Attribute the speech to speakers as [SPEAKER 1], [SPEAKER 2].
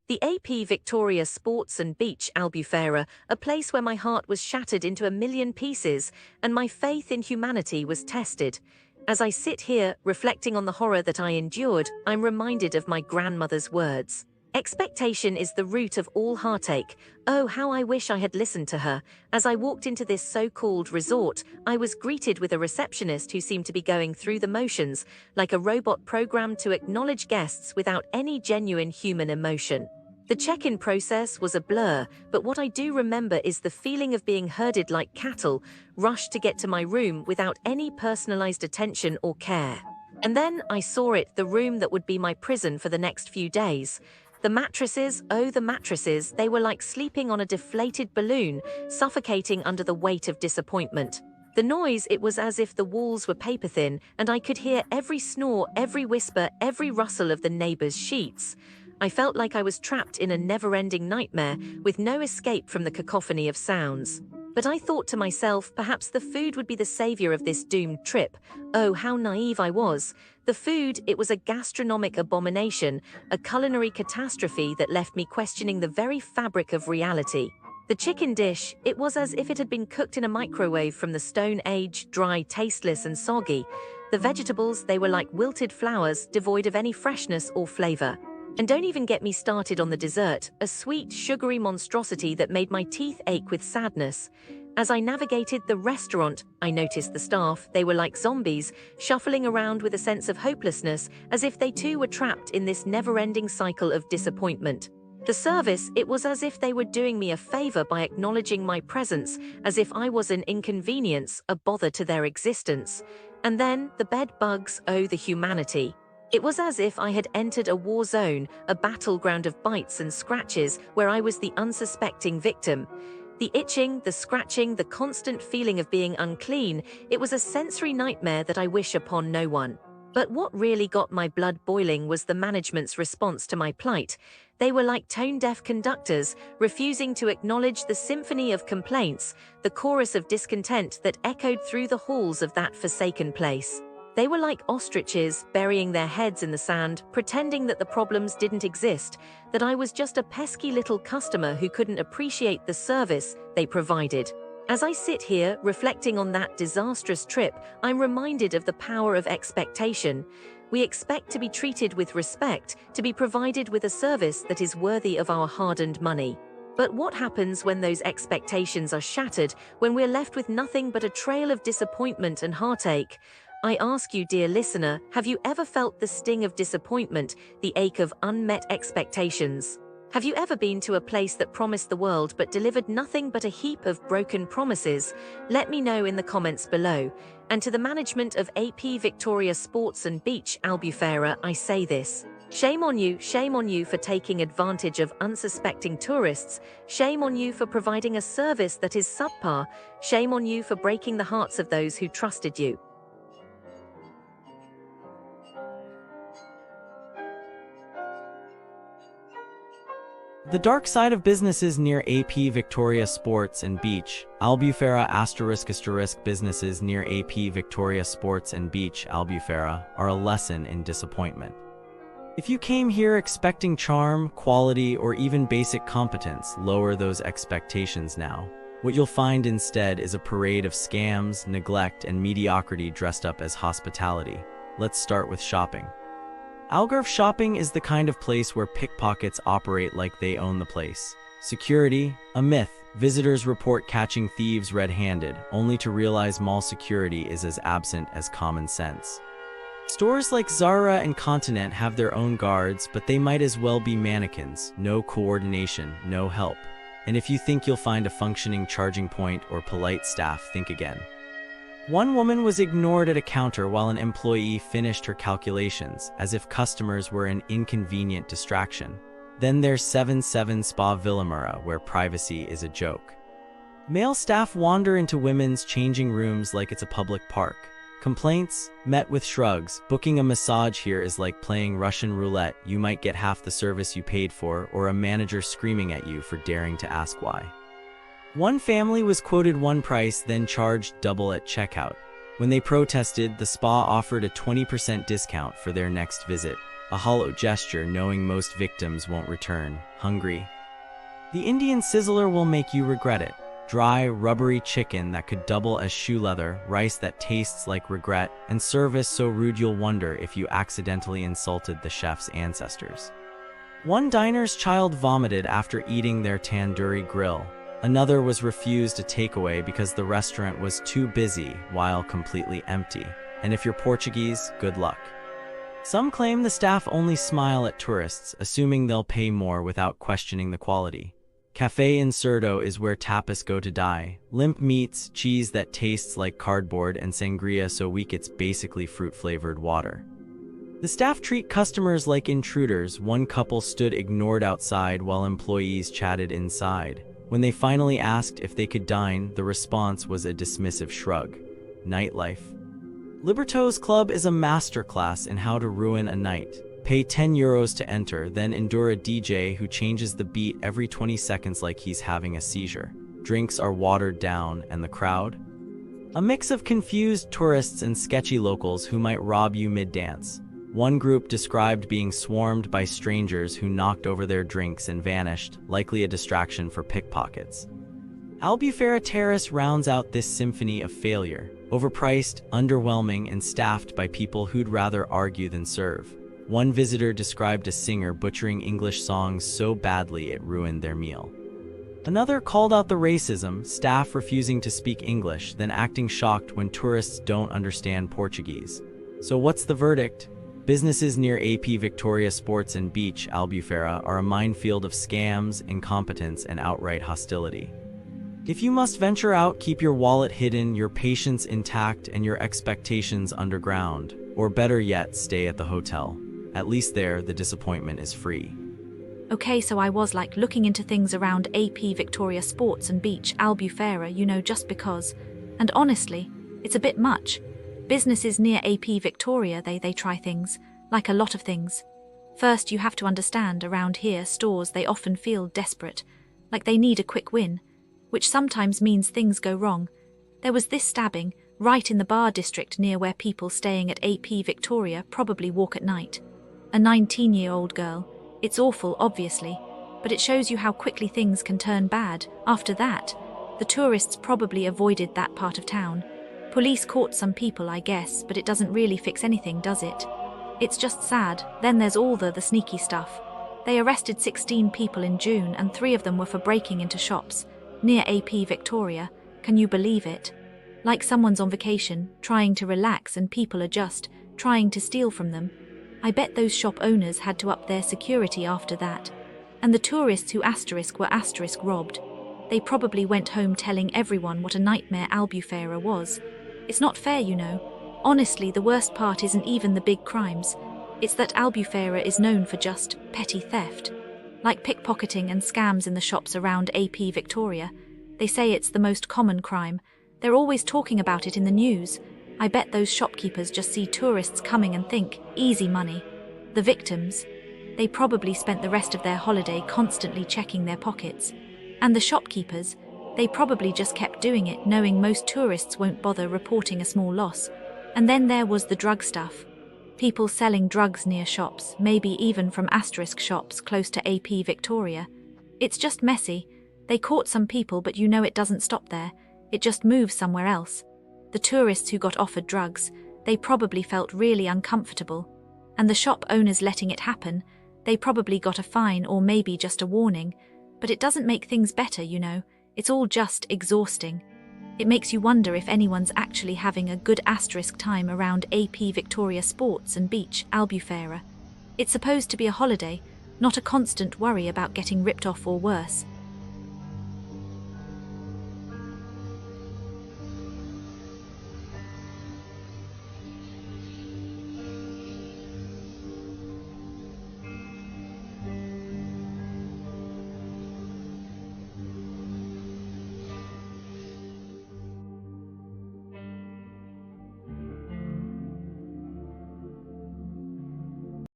[SPEAKER 1] The AP Victoria Sports and Beach Albufeira, a place where my heart was shattered into a million pieces and my faith in humanity was tested. As I sit here, reflecting on the horror that I endured, I'm reminded of my grandmother's words. Expectation is the root of all heartache. Oh, how I wish I had listened to her. As I walked into this so-called resort, I was greeted with a receptionist who seemed to be going through the motions, like a robot programmed to acknowledge guests without any genuine human emotion. The check-in process was a blur, but what I do remember is the feeling of being herded like cattle, rushed to get to my room without any personalized attention or care. And then I saw it, the room that would be my prison for the next few days. The mattresses, oh the mattresses, they were like sleeping on a deflated balloon, suffocating under the weight of disappointment. The noise, it was as if the walls were paper-thin, and I could hear every snore, every whisper, every rustle of the neighbors' sheets. I felt like I was trapped in a never-ending nightmare, with no escape from the cacophony of sounds. But I thought to myself, perhaps the food would be the savior of this doomed trip. Oh, how naive I was. The food, it was a gastronomic abomination, a culinary catastrophe that left me questioning the very fabric of reality. The chicken dish, it was as if it had been cooked in a microwave from the Stone Age, dry, tasteless and soggy. The vegetables, they were like wilted flowers, devoid of any freshness or flavor. And don't even get me started on the dessert, a sweet, sugary monstrosity that made my teeth ache with sadness. As I navigated the restaurant, I noticed the staff, they were like zombies, shuffling around with a sense of hopelessness, as if they too were trapped in this never-ending cycle of disappointment. The service, it was as if they were doing me a favor by acknowledging my presence, as if I was an inconvenience, a bother to their existence. And then, the bed bugs, oh the humanity. It was as if I had entered a war zone, a battleground of bites and scratches, where I was the unsuspecting victim. The itching, the scratching, the constant feeling of being unclean, it was a sensory nightmare that I wish upon no one. But what really got my blood boiling was the management's response to my plight. They were like tone-deaf conductors, refusing to acknowledge the symphony of complaints, the chorus of discontent that echoed through the halls of that forsaken place. They were like ostriches, burying their heads in the sand, pretending that the problems didn't exist, that I was just a pesky little customer who couldn't appreciate the service they provided. As I sit here, reflecting on that disastrous trip, I'm reminded of the power of expectation. We expect to be treated with respect, to be provided with a service that is worthy of our hard-earned money. But what happens when those expectations are shattered, when we're left with nothing but a trail of disappointment and heartache? I ask you, dear listener, have you ever felt the sting of disappointment, the ache of unmet expectations? Have you ever been to a place that promised the world but delivered nothing but a heap of broken promises? Let me know in the comments below. And to the management of AP Victoria Sports and Beach Albufeira, I say this. Shame on you for taking advantage of unsuspecting tourists. Shame on you for providing a service that is subpar. Shame on you for breaking the hearts of those who trusted you.
[SPEAKER 2] The dark side of businesses near AP Victoria Sports and Beach Albufeira *** businesses near AP Victoria Sports and Beach Albufeira are a lesson in disappointment. If you came here expecting charm, quality, or even basic competence, lower those expectations now. What you'll find instead is a parade of scams, neglect, and mediocrity dressed up as hospitality. Let's start with shopping. AlgarveShopping is the kind of place where pickpockets operate like they own the place. Security? A myth. Visitors report catching thieves red-handed, only to realize mall security is as absent as common sense. Stores like Zara and Continent have their own guards, but they might as well be mannequins. No coordination, no help. And if you think you'll find a functioning charging point or polite staff, think again. One woman was ignored at a counter while an employee finished her calculations, as if customers were an inconvenient distraction. Then there's 77 Spa Albufeira, where privacy is a joke. Male staff wander into women's changing rooms like it's a public park. Complaints? Met with shrugs. Booking a massage here is like playing Russian roulette. You might get half the service you paid for, or a manager screaming at you for daring to ask why. One family was quoted one price, then charged double at checkout. When they protested, the spa offered a 20% discount for their next visit, a hollow gesture knowing most victims won't return, hungry. The Indian Sizzler will make you regret it. Dry, rubbery chicken that could double as shoe leather, rice that tastes like regret, and service so rude you'll wonder if you accidentally insulted the chef's ancestors. One diner's child vomited after eating their tandoori grill. Another was refused a takeaway because the restaurant was too busy while completely empty. And if you're Portuguese, good luck. Some claim the staff only smile at tourists, assuming they'll pay more without questioning the quality. Café Incerto is where tapas go to die. Limp meats, cheese that tastes like cardboard, and sangria so weak it's basically fruit-flavored water. The staff treat customers like intruders. One couple stood ignored outside while employees chatted inside. When they finally asked if they could dine, the response was a dismissive shrug. Nightlife. Libertos Club is a masterclass in how to ruin a night. Pay €10 to enter, then endure a DJ who changes the beat every 20 seconds like he's having a seizure. Drinks are watered down, and the crowd? A mix of confused tourists and sketchy locals who might rob you mid-dance. One group described being swarmed by strangers who knocked over their drinks and vanished, likely a distraction for pickpockets. Albufeira Terrace rounds out this symphony of failure. Overpriced, underwhelming, and staffed by people who'd rather argue than serve. One visitor described a singer butchering English songs so badly it ruined their meal. Another called out the racism, staff refusing to speak English, then acting shocked when tourists don't understand Portuguese. So what's the verdict? Businesses near ap.victoriasportsandbeach Albufeira are a minefield of scams, incompetence, and outright hostility. If you must venture out, keep your wallet hidden, your patience intact, and your expectations underground. Or better yet, stay at the hotel. At least there, the disappointment is free.
[SPEAKER 3] Okay, so I was like looking into things around AP Victoria Sports and Beach Albufeira, just because. And honestly, it's a bit much. Businesses near AP Victoria, they try things, like a lot of things. First, you have to understand, around here, stores, they often feel desperate, like they need a quick win, which sometimes means things go wrong. There was this stabbing, right in the bar district near where people staying at AP Victoria probably walk at night. A 19-year-old girl. It's awful, obviously, but it shows you how quickly things can turn bad. After that, the tourists probably avoided that part of town. Police caught some people, I guess, but it doesn't really fix anything, does it? It's just sad. Then there's all the sneaky stuff. They arrested 16 people in June, and 3 of them were for breaking into shops near AP Victoria. Can you believe it? Like someone's on vacation, trying to relax, and people are just trying to steal from them. I bet those shop owners had to up their security after that. And the tourists who were robbed. They probably went home telling everyone what a nightmare Albufeira was. It's not fair, Honestly, the worst part isn't even the big crimes. It's that Albufeira is known for just petty theft. Like pickpocketing and scams in the shops around AP Victoria. They say it's the most common crime. They're always talking about it in the news. I bet those shopkeepers just see tourists coming and think, easy money. The victims, they probably spent the rest of their holiday constantly checking their pockets. And the shopkeepers, they probably just kept doing it, knowing most tourists won't bother reporting a small loss. And then there was the drug stuff. People selling drugs near shops, maybe even from asterisk shops close to AP Victoria. It's just messy. They caught some people, but it doesn't stop there. It just moves somewhere else. The tourists who got offered drugs, they probably felt really uncomfortable. And the shop owners letting it happen, they probably got a fine or maybe just a warning. But it doesn't make things better, It's all just exhausting. It makes you wonder if anyone's actually having a good asterisk time around AP Victoria Sports and Beach Albufeira. It's supposed to be a holiday, not a constant worry about getting ripped off or worse.